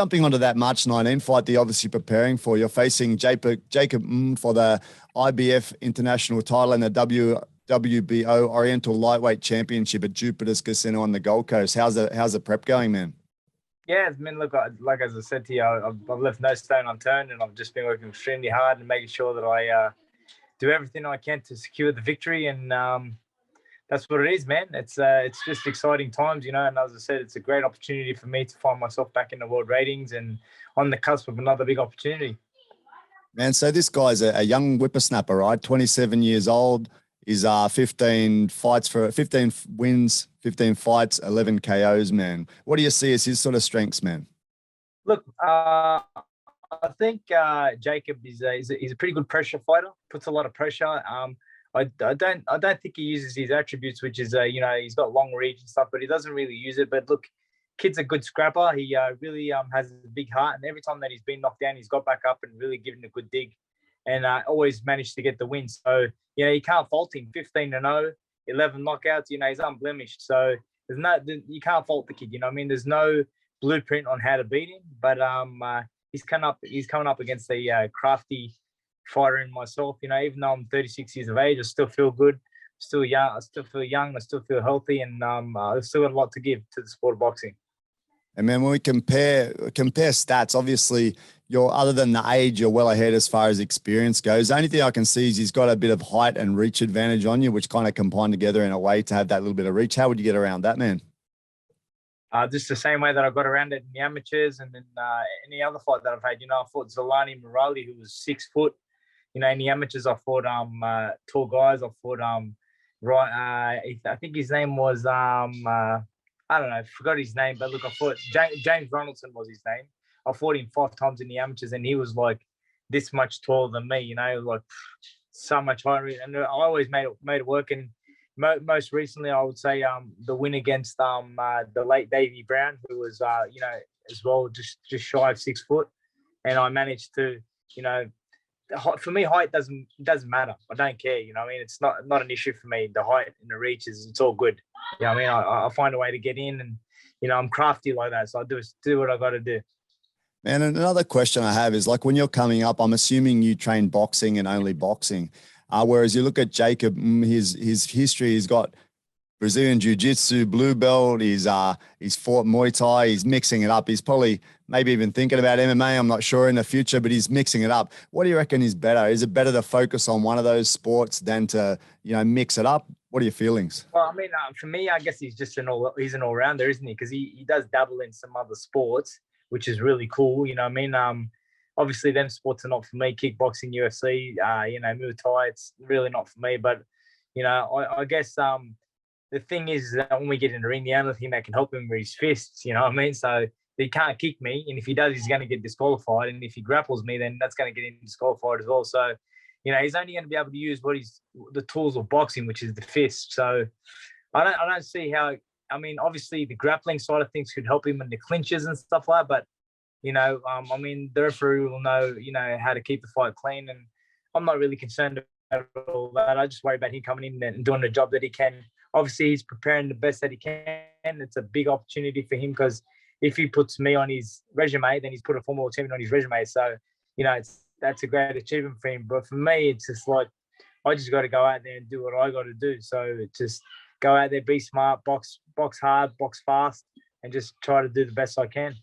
jumping onto that March 19 fight that you're obviously preparing for, you're facing Jacob for the IBF International title and the WBO Oriental Lightweight Championship at Jupiter's Casino on the Gold Coast. How's the prep going, man? Yeah, I mean, look, like as I said to you, I've left no stone unturned, and I've just been working extremely hard and making sure that I do everything I can to secure the victory. And that's what it is, man. It's just exciting times, you know. And as I said, it's a great opportunity for me to find myself back in the world ratings and on the cusp of another big opportunity. Man, so this guy's a young whippersnapper, right? 27 years old. He's 15 wins, 15 fights, 11 KOs, man. What do you see as his sort of strengths, man? Look, I think Jacob is a pretty good pressure fighter. Puts a lot of pressure. I don't think he uses his attributes, which is you know, he's got long reach and stuff, but he doesn't really use it. But look, kid's a good scrapper. He really has a big heart, and every time that he's been knocked down, he's got back up and really given a good dig, and always managed to get the win. So you know, you can't fault him. 15-0, 11 knockouts. You know, he's unblemished. So you can't fault the kid. You know what I mean? There's no blueprint on how to beat him, but he's coming up against a crafty fighter in myself. You know, even though I'm 36 years of age, I still feel good, still young. I still feel young. I still feel healthy, and I've still got a lot to give to the sport of boxing. And man, when we compare stats, obviously you're, other than the age, you're well ahead as far as experience goes. The only thing I can see is he's got a bit of height and reach advantage on you, which kind of combine together in a way to have that little bit of reach. How would you get around that, man? Just the same way that I got around it in the amateurs, and then any other fight that I've had. You know, I fought Zolani Morali, who was 6 foot. You know, in the amateurs, I fought tall guys. I fought I think his name was I don't know, I forgot his name, but look, I fought James Ronaldson was his name. I fought him 5 times in the amateurs, and he was like this much taller than me. You know, like so much higher, and I always made it work. And most recently, I would say the win against the late Davey Brown, who was you know, as well, just shy of 6 foot, and I managed to, you know, for me, height doesn't matter. I don't care. You know what I mean? It's not an issue for me. The height and the reach it's all good. You know what I mean? I find a way to get in, and you know, I'm crafty like that. So I do what I got to do. Man, another question I have is, like, when you're coming up, I'm assuming you train boxing and only boxing. Whereas you look at Jacob, his history, he's got Brazilian Jiu-Jitsu, blue belt. He's fought Muay Thai. He's mixing it up. He's probably maybe even thinking about MMA. I'm not sure in the future, but he's mixing it up. What do you reckon is better? Is it better to focus on one of those sports than to, you know, mix it up? What are your feelings? Well, I mean, for me, I guess he's just an all-rounder, isn't he? Because he does dabble in some other sports, which is really cool. You know what I mean? Obviously, them sports are not for me. Kickboxing, UFC, you know, Muay Thai, it's really not for me. But, you know, I guess the thing is that when we get in the ring, the only thing that can help him are his fists, you know what I mean? So he can't kick me, and if he does, he's going to get disqualified. And if he grapples me, then that's going to get him disqualified as well. So, you know, he's only going to be able to use the tools of boxing, which is the fist. So I don't see how. I mean, obviously the grappling side of things could help him in the clinches and stuff like that. But, you know, I mean, the referee will know, you know, how to keep the fight clean, and I'm not really concerned about all that. I just worry about him coming in and doing the job that he can. Obviously, he's preparing the best that he can. It's a big opportunity for him, because if he puts me on his resume, then he's put a former champion on his resume. So, you know, that's a great achievement for him. But for me, it's just like, I just got to go out there and do what I got to do. So just go out there, be smart, box hard, box fast, and just try to do the best I can.